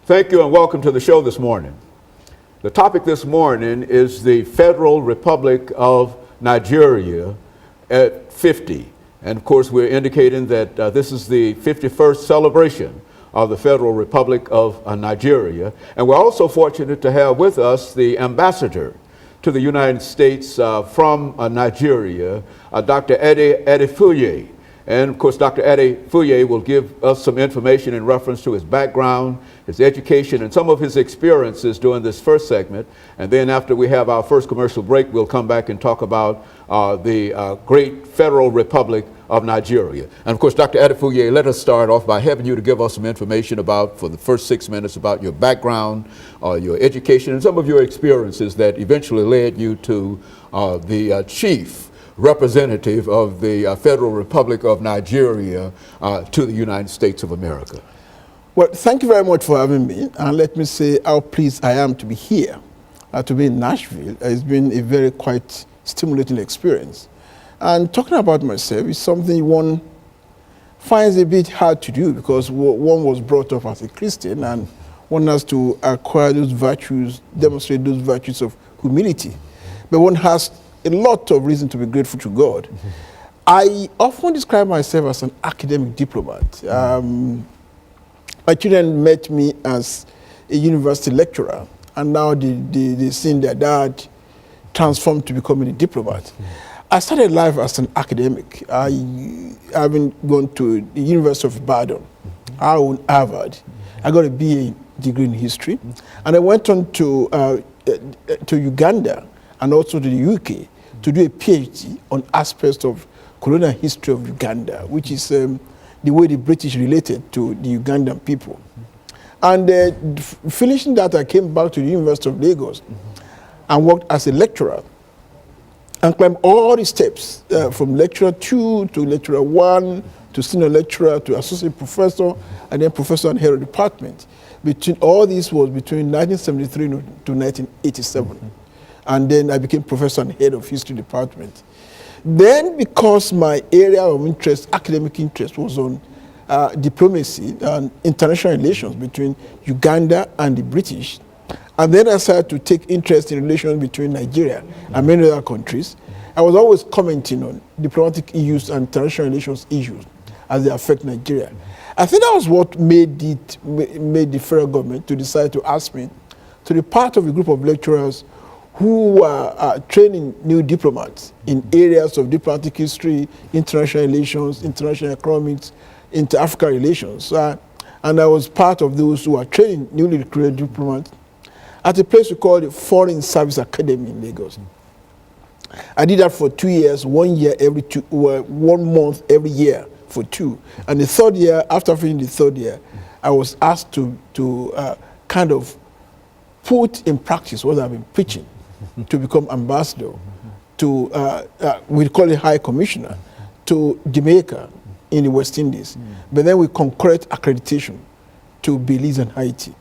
Thank you and welcome to the show this morning. The topic this morning is the Federal Republic of Nigeria at 50. And of course, we're indicating that this is the 51st celebration of the Federal Republic of Nigeria. And we're also fortunate to have with us the ambassador to the United States from Nigeria, Dr. Adefuye. And of course, Dr. Adefuye will give us some information in reference to his background, his education, and some of his experiences during this first segment. And then after we have our first commercial break, we'll come back and talk about the great Federal Republic of Nigeria. And of course, Dr. Adefuye, let us start off by having you to give us some information about, for the first 6 minutes, about your background, your education, and some of your experiences that eventually led you to the chief representative of the Federal Republic of Nigeria to the United States of America. Well, thank you very much for having me. And let me say how pleased I am to be here, to be in Nashville. It's been a very quite stimulating experience. And talking about myself is something one finds a bit hard to do because one was brought up as a Christian and one has to acquire those virtues, demonstrate those virtues of humility. But one has a lot of reason to be grateful to God. Mm-hmm. I often describe myself as an academic diplomat. My children met me as a university lecturer, and now they seen their dad transformed to becoming a diplomat. Mm-hmm. I started life as an academic. Having gone to the University of Ibadan, I own Harvard. Mm-hmm. I got a BA degree in history, mm-hmm. and I went on to Uganda and also to the UK to do a PhD on aspects of colonial history of Uganda, which is the way the British related to the Ugandan people. And finishing that, I came back to the University of Lagos and worked as a lecturer and climbed all the steps from lecturer 2 to lecturer 1 to senior lecturer to associate professor and then professor and head of department. All this was between 1973 to 1987. And then I became professor and head of history department. Then, because my area of interest, academic interest, was on diplomacy and international relations between Uganda and the British, and then I started to take interest in relations between Nigeria and many other countries, I was always commenting on diplomatic issues and international relations issues as they affect Nigeria. I think that was what made the federal government to decide to ask me to be part of a group of lecturers who are training new diplomats in areas of diplomatic history, international relations, international economics, inter-Africa relations. And I was part of those who are training newly recruited diplomats at a place we call the Foreign Service Academy in Lagos. I did that for 2 years, 1 year every 1 month every year for 2. And the third year, after finishing the third year, I was asked to kind of put in practice what I've been preaching, to become ambassador to, we call it High Commissioner, to Jamaica in the West Indies. But then we concurrent accreditation to Belize and Haiti.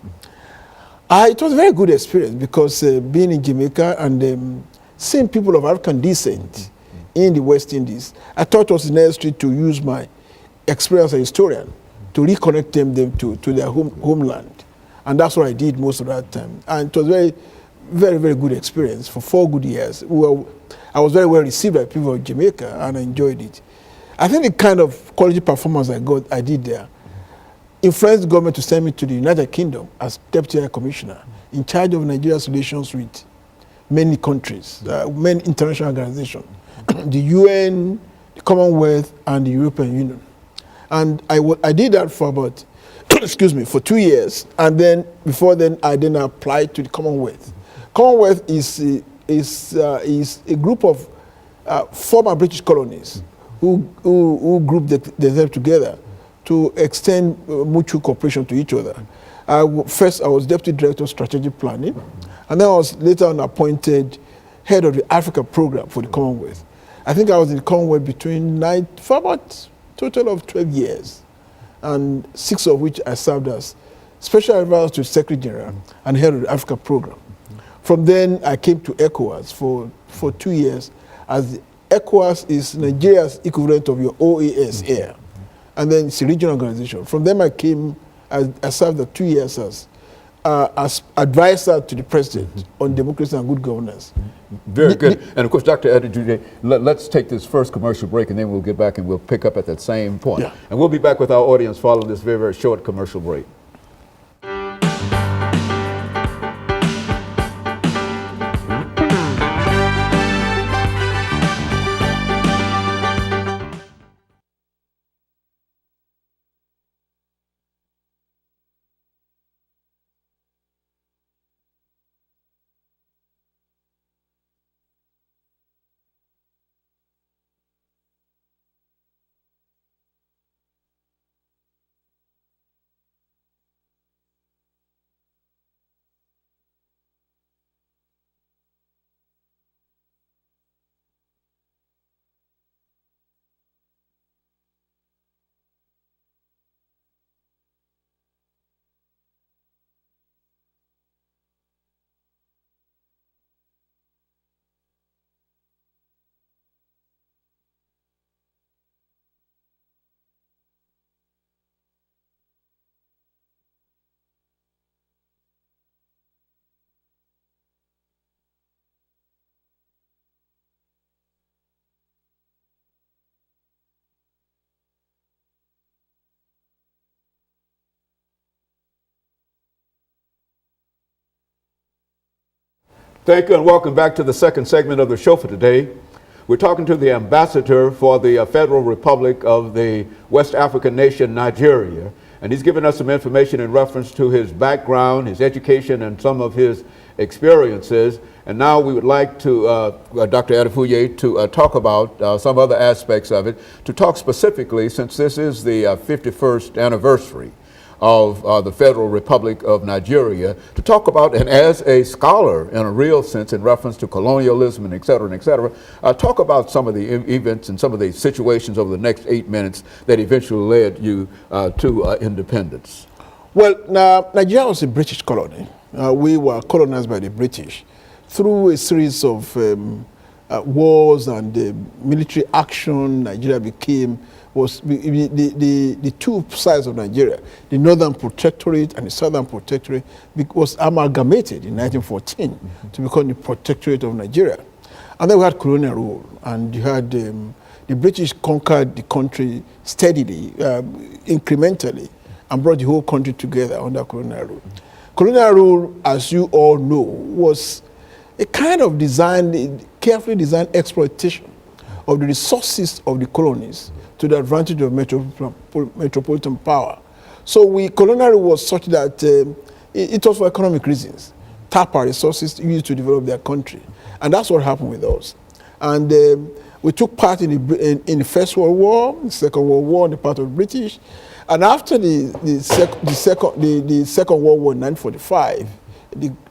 It was a very good experience because being in Jamaica and seeing people of African descent in the West Indies, I thought it was necessary to use my experience as a historian to reconnect them to their homeland. And that's what I did most of that time. And it was very, very good experience for 4 good years. I was very well received by people of Jamaica and I enjoyed it. I think the kind of quality performance I did there influenced the government to send me to the United Kingdom as Deputy High Commissioner in charge of Nigeria's relations with many countries, many international organizations, the UN, the Commonwealth, and the European Union. And I did that for about, for 2 years. And then, before then, I then applied to the Commonwealth. Commonwealth is a group of former British colonies who grouped themselves together to extend mutual cooperation to each other. First, I was Deputy Director of Strategic Planning, and then I was later on appointed Head of the Africa Program for the Commonwealth. I think I was in the Commonwealth for about a total of 12 years, and 6 of which I served as Special Advisor to the Secretary General and Head of the Africa Program. From then, I came to ECOWAS for 2 years, as ECOWAS is Nigeria's equivalent of your OAS here, and then it's a regional organization. From then, I served 2 years as as advisor to the president on democracy and good governance. Very good. And of course, Dr. Adefuye, let's take this first commercial break, and then we'll get back and we'll pick up at that same point. Yeah. And we'll be back with our audience following this very, very short commercial break. Thank you and welcome back to the second segment of the show for today. We're talking to the ambassador for the Federal Republic of the West African nation, Nigeria, and he's given us some information in reference to his background, his education, and some of his experiences. And now we would like to, Dr. Adefuye, to talk about some other aspects of it, to talk specifically, since this is the 51st anniversary of the Federal Republic of Nigeria, to talk about, and as a scholar in a real sense in reference to colonialism and et cetera, talk about some of the events and some of the situations over the next 8 minutes that eventually led you to independence. Well, Nigeria was a British colony. We were colonized by the British. Through a series of wars and military action, Nigeria became the two sides of Nigeria, the Northern Protectorate and the Southern Protectorate, was amalgamated in 1914 to become the Protectorate of Nigeria. And then we had colonial rule, and you had the British conquered the country steadily, incrementally, and brought the whole country together under colonial rule. Colonial rule, as you all know, was a kind of carefully designed exploitation of the resources of the colonies to the advantage of metropolitan power. So colonial rule was such that it was for economic reasons. Tap our resources used to develop their country. And that's what happened with us. And we took part in the First World War, the Second World War on the part of the British. And after the Second World War in 1945,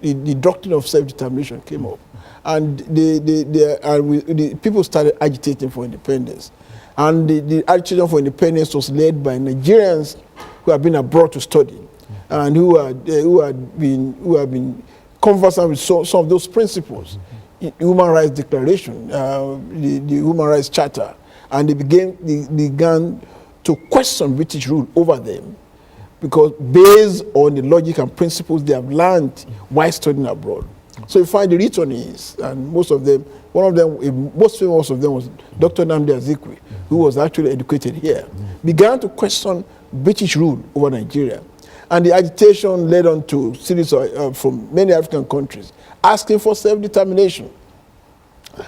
the doctrine of self-determination came up. And the people started agitating for independence. And the agitation for independence was led by Nigerians who had been abroad to study and who had been conversant with some of those principles. The Human Rights Declaration, the Human Rights Charter, and they began to question British rule over them, because based on the logic and principles they have learned while studying abroad. So you find the returnees, and most famous of them was Dr. Nnamdi Azikiwe, who was actually educated here, began to question British rule over Nigeria. And the agitation led on to series from many African countries asking for self-determination.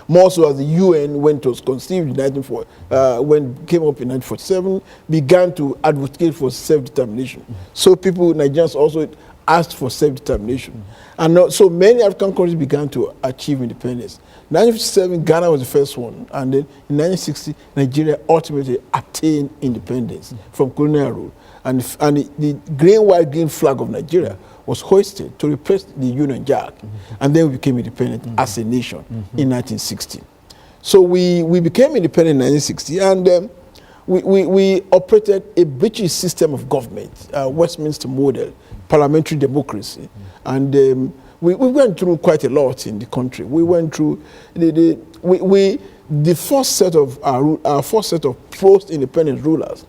More so as the UN, when it was conceived in when it came up in 1947, began to advocate for self-determination. So Nigerians also asked for self-determination. And so many African countries began to achieve independence. In 1957, Ghana was the first one. And then in 1960, Nigeria ultimately attained independence from colonial rule. And the white-green flag of Nigeria was hoisted to replace the Union Jack. And then we became independent as a nation in 1960. So we became independent in 1960, and we operated a British system of government, Westminster model, parliamentary democracy. And we went through quite a lot in the country. We went through the first set of post-independence rulers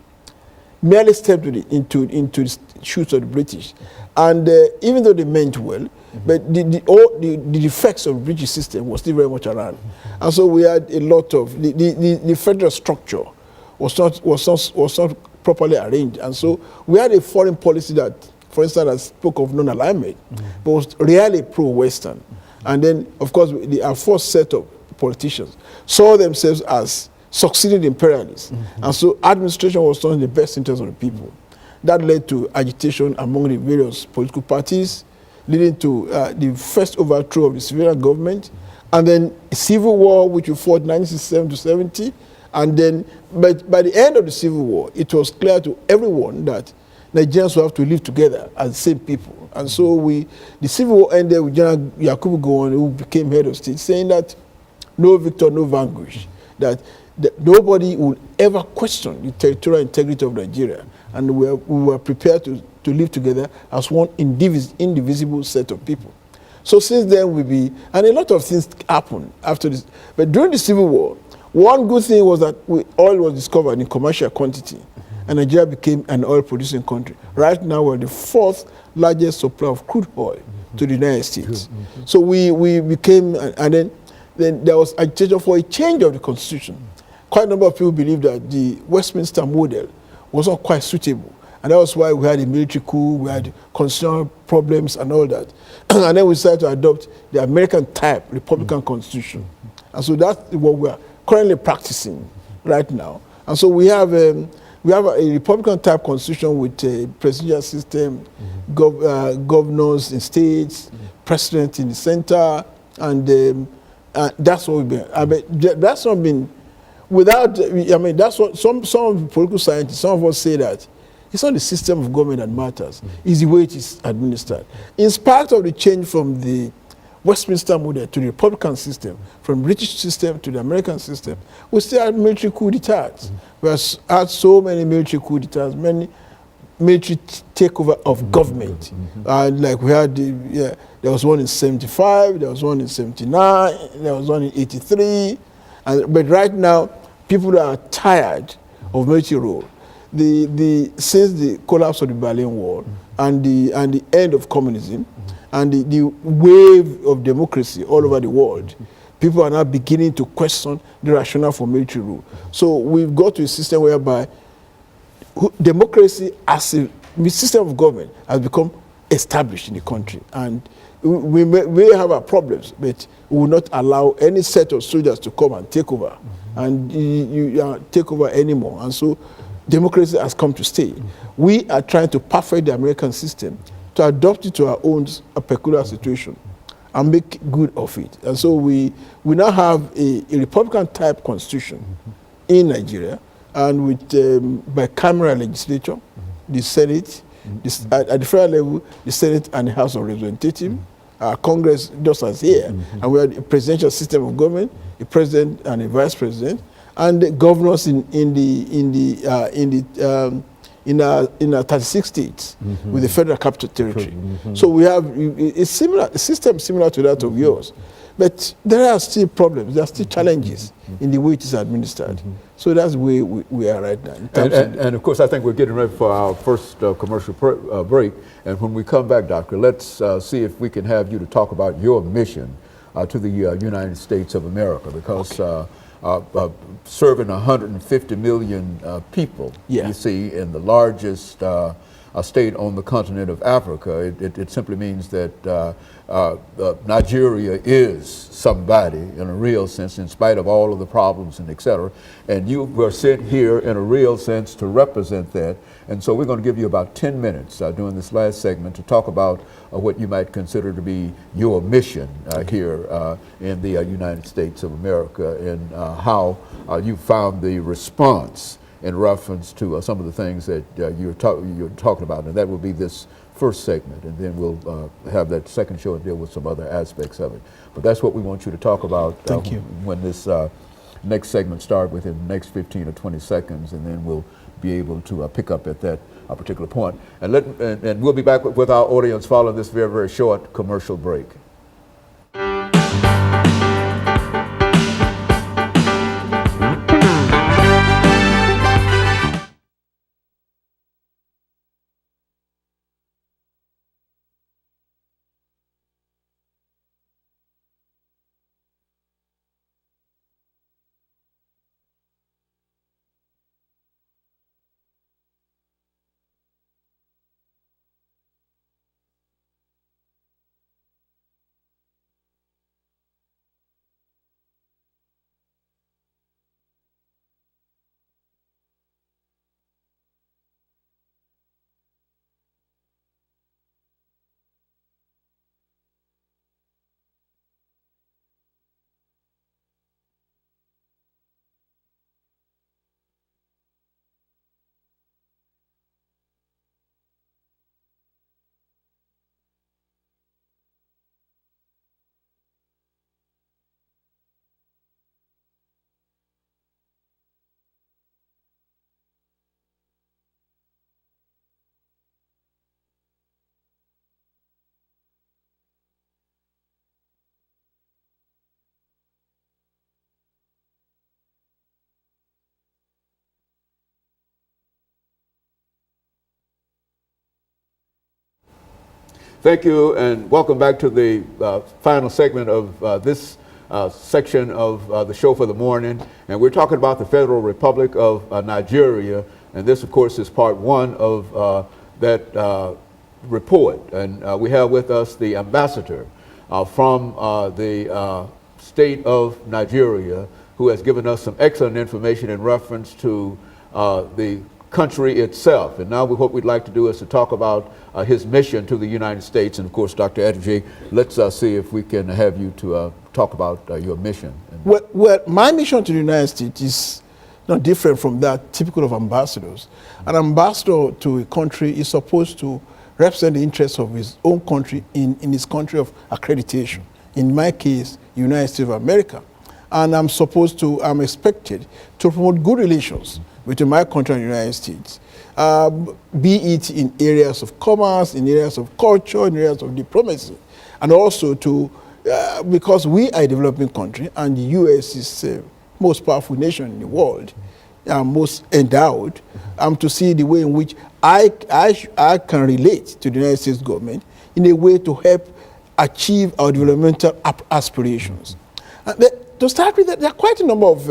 merely stepped into the shoes of the British. And even though they meant well, but the effects of the British system was still very much around. And so we had a lot of, the federal structure was not properly arranged. And so we had a foreign policy that, for instance, that spoke of non-alignment, but was really pro-Western. And then, of course, our first set of politicians saw themselves as succeeded imperialists. And so administration was done in the best interest of the people. That led to agitation among the various political parties, leading to the first overthrow of the civilian government, and then a civil war, which we fought 1967 to 70. And then, but by the end of the civil war, it was clear to everyone that Nigerians will have to live together as the same people. And so the civil war ended with General Yakubu Gowon, who became head of state, saying that no victor, no vanquish, that nobody would ever question the territorial integrity of Nigeria. And we were prepared to live together as one indivisible set of people. So since then, and a lot of things happened after this. But during the Civil War, one good thing was that oil was discovered in commercial quantity, and Nigeria became an oil-producing country. Right now, we're the fourth largest supplier of crude oil to the United States. So we became, and then there was agitation for a change of the constitution. Quite a number of people believe that the Westminster model was not quite suitable. And that was why we had a military coup, we had constitutional problems and all that. And then we decided to adopt the American type Republican Constitution. And so that's what we are currently practicing right now. And so we have a Republican type Constitution with a presidential system, governors in states, president in the center, and that's what we've been. I mean, that's not been without. I mean, that's what some of the political scientists, some of us say that it's not the system of government that matters; it's the way it is administered. In spite of the change from the Westminster model to the Republican system, from British system to the American system, we still had military coup d'etats. We have had so many military coup d'etats, many military takeover of government. Like we had, there was one in 75, there was one in 79, there was one in 83. But right now, people are tired of military rule. Since the collapse of the Berlin Wall and the end of communism, and the wave of democracy all over the world, people are now beginning to question the rationale for military rule. So we've got to a system whereby democracy as a system of government has become established in the country. And we may have our problems, but we will not allow any set of soldiers to come and take over and take over anymore. And so democracy has come to stay. We are trying to perfect the American system to adopt it to our own peculiar situation and make good of it. And so we now have a Republican type constitution in Nigeria, and with bicameral legislature, the Senate, at the federal level, the Senate and the House of Representatives, Congress just as here, and we have a presidential system of government, a president and a vice president, and the governors in 36 states with the federal capital territory. So we have a system similar to that of yours. But there are still problems, there are still challenges in the way it is administered. So that's where we are right now. And of course, I think we're getting ready for our first commercial break. And when we come back, Doctor, let's see if we can have you to talk about your mission to the United States of America, because serving 150 million people, you see, in the largest state on the continent of Africa, it simply means that Nigeria is somebody in a real sense, in spite of all of the problems and et cetera. And you were sent here in a real sense to represent that. And so we're going to give you about 10 minutes during this last segment to talk about what you might consider to be your mission here in the United States of America, and how you found the response in reference to some of the things that you're talking about. And that will be this first segment, and then we'll have that second show and deal with some other aspects of it. But that's what we want you to talk about when this next segment starts within the next 15 or 20 seconds, and then we'll be able to pick up at that particular point. And we'll be back with our audience following this very, very short commercial break. Thank you, and welcome back to the final segment of this section of the show for the morning. And we're talking about the Federal Republic of Nigeria, and this, of course, is part one of that report. And we have with us the ambassador from the state of Nigeria, who has given us some excellent information in reference to the country itself. And now what we'd like to do is to talk about his mission to the United States. And of course, Dr. Adefuye, let's see if we can have you to talk about your mission. Well, my mission to the United States is not different from that typical of ambassadors. An ambassador to a country is supposed to represent the interests of his own country in his country of accreditation. In my case, United States of America. And I'm expected to promote good relations between my country and the United States, be it in areas of commerce, in areas of culture, in areas of diplomacy, and also to, because we are a developing country and the U.S. is the most powerful nation in the world, most endowed, to see the way in which I can relate to the United States government in a way to help achieve our developmental aspirations. To start with, there are quite a number of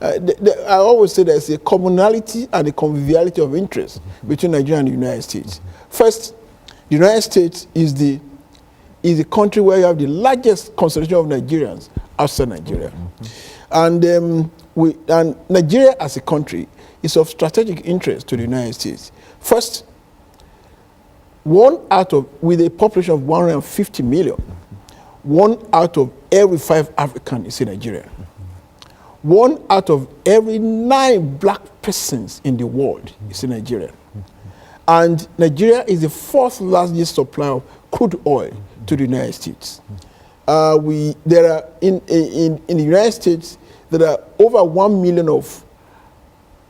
I always say there's a commonality and a conviviality of interest between Nigeria and the United States. First, the United States is the country where you have the largest concentration of Nigerians outside Nigeria. And Nigeria as a country is of strategic interest to the United States. First, with a population of 150 million, 1 out of every 5 Africans is in Nigeria. 1 out of every 9 black persons in the world is in Nigeria. And Nigeria is the 4th largest supplier of crude oil to the United States. There are in the United States, there are over 1 million of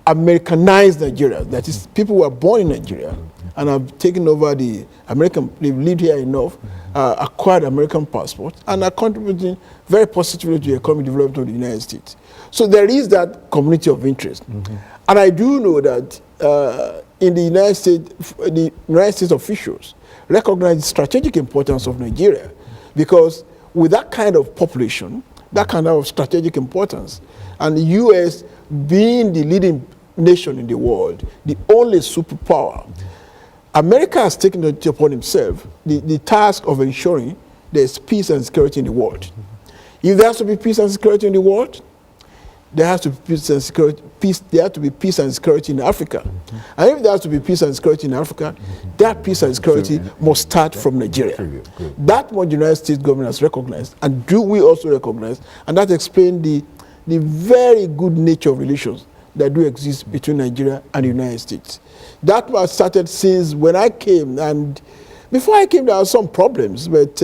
Americanized Nigerians. That is, people who are born in Nigeria and have taken over the American, they've lived here enough, acquired American passport, and are contributing very positively to the economic development of the United States. So there is that community of interest. And I do know that in the United States officials recognize the strategic importance of Nigeria, because with that kind of population, that kind of strategic importance, and the U.S. being the leading nation in the world, the only superpower, America has taken it upon himself the task of ensuring there's peace and security in the world. If there has to be peace and security in the world, there has to be peace and security. There has to be peace and security in Africa. And if there has to be peace and security in Africa, that peace and security must start from Nigeria. That what the United States government has recognized, and do we also recognize, and that explains the very good nature of relations that do exist between Nigeria and the United States. That was started since when I came, and before I came there were some problems, but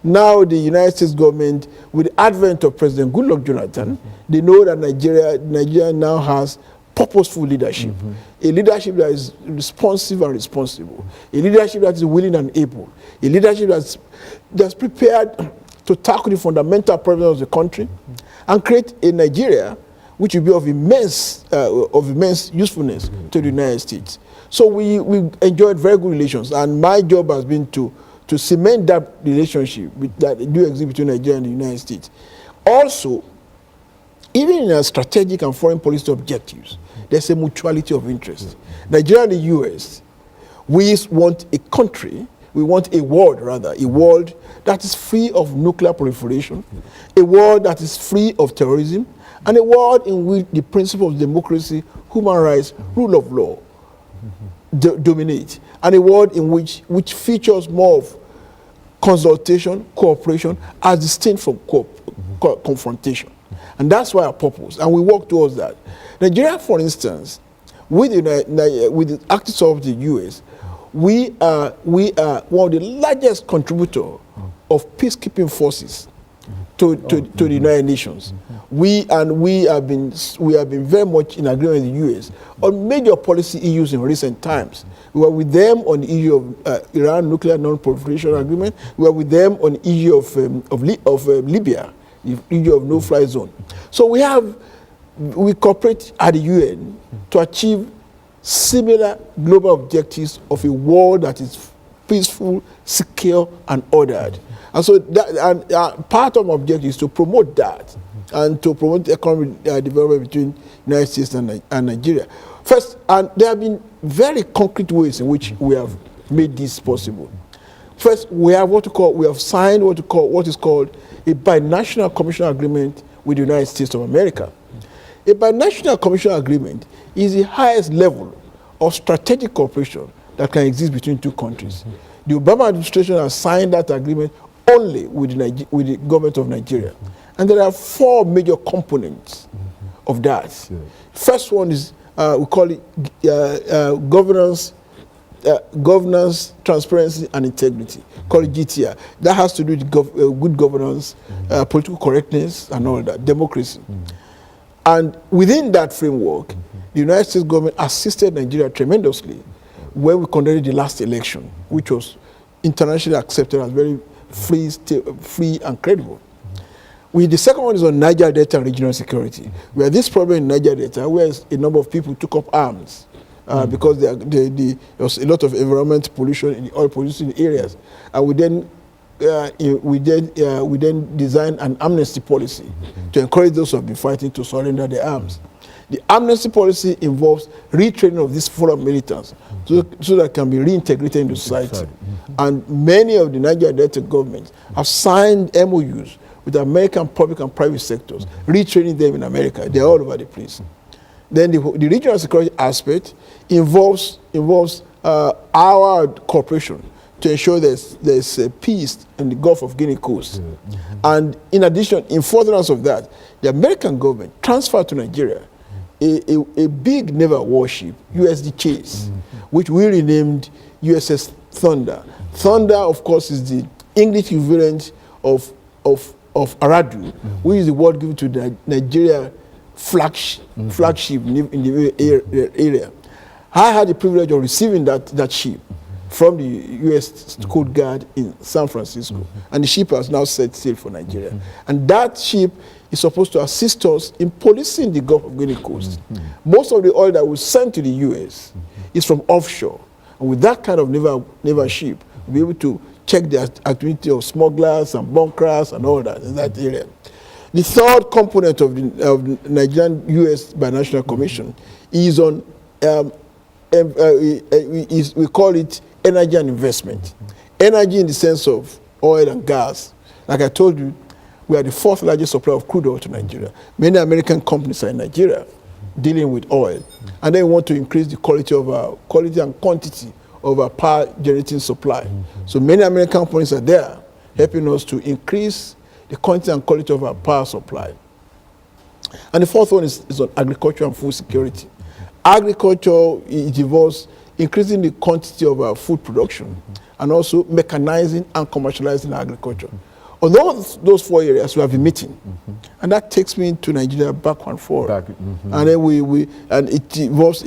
now the United States government, with the advent of President Goodluck Jonathan, they know that Nigeria now has purposeful leadership, a leadership that is responsive and responsible, a leadership that is willing and able, a leadership that's prepared to tackle the fundamental problems of the country and create a Nigeria which will be of immense usefulness to the United States. So we enjoyed very good relations, and my job has been to cement that relationship that do exist between Nigeria and the United States. Also, even in our strategic and foreign policy objectives, there's a mutuality of interest. Nigeria and the U.S., we want a world that is free of nuclear proliferation, a world that is free of terrorism, and a world in which the principles of democracy, human rights, rule of law dominate, and a world in which features more of consultation, cooperation, as distinct from confrontation. And that's why our purpose, and we work towards that. Nigeria, for instance, with the active support of the U.S., we are one of the largest contributors of peacekeeping forces to the United Nations. We have been very much in agreement with the U.S. on major policy issues in recent times. We were with them on the issue of Iran nuclear non-proliferation agreement. We were with them on the issue of Libya, the issue of no-fly zone. So we cooperate at the UN to achieve similar global objectives of a world that is peaceful, secure, and ordered. And so part of my objective is to promote that and to promote economic development between the United States and Nigeria. First, and there have been very concrete ways in which we have made this possible. First, we have signed what is called a binational commercial agreement with the United States of America. A binational commercial agreement is the highest level of strategic cooperation that can exist between two countries. The Obama administration has signed that agreement only with the government of Nigeria. And there are 4 major components of that. First one is, we call it governance, transparency, and integrity, call it GTI. That has to do with good governance, political correctness, and all that, democracy. And within that framework, the United States government assisted Nigeria tremendously when we conducted the last election, which was internationally accepted as very free and credible. The second one is on Niger Delta regional security. We had this problem in Niger Delta where a number of people took up arms because there was a lot of environmental pollution in the oil producing areas. And we then designed an amnesty policy to encourage those who have been fighting to surrender their arms. The amnesty policy involves retraining of these foreign militants so that can be reintegrated into society. And many of the Niger Delta governments have signed MOUs with the American public and private sectors, retraining them in America. They're all over the place. Then the regional security aspect involves our cooperation to ensure there's peace in the Gulf of Guinea coast. And in addition, in furtherance of that, the American government transferred to Nigeria a big naval warship, USD Chase, which we renamed USS Thunder. Thunder, of course, is the English equivalent of Aradu, which is the word given to the Nigeria flagship in the area. I had the privilege of receiving that ship from the U.S. Coast Guard in San Francisco, and the ship has now set sail for Nigeria. And that ship is supposed to assist us in policing the Gulf of Guinea coast. Most of the oil that was sent to the U.S. is from offshore, and with that kind of naval ship, we'll be able to check the activity of smugglers and bunkers and all that in that area. The third component of the Nigerian-U.S. Binational Commission is on, we call it energy and investment. Energy in the sense of oil and gas. Like I told you, we are the 4th largest supplier of crude oil to Nigeria. Many American companies are in Nigeria dealing with oil. And they want to increase the quality and quantity of our power generating supply. So many American companies are there helping us to increase the quantity and quality of our power supply. And the fourth one is on agriculture and food security. Agriculture, it involves increasing the quantity of our food production and also mechanizing and commercializing agriculture. On those 4 areas, we have been meeting. And that takes me to Nigeria back and forth. And then and it involves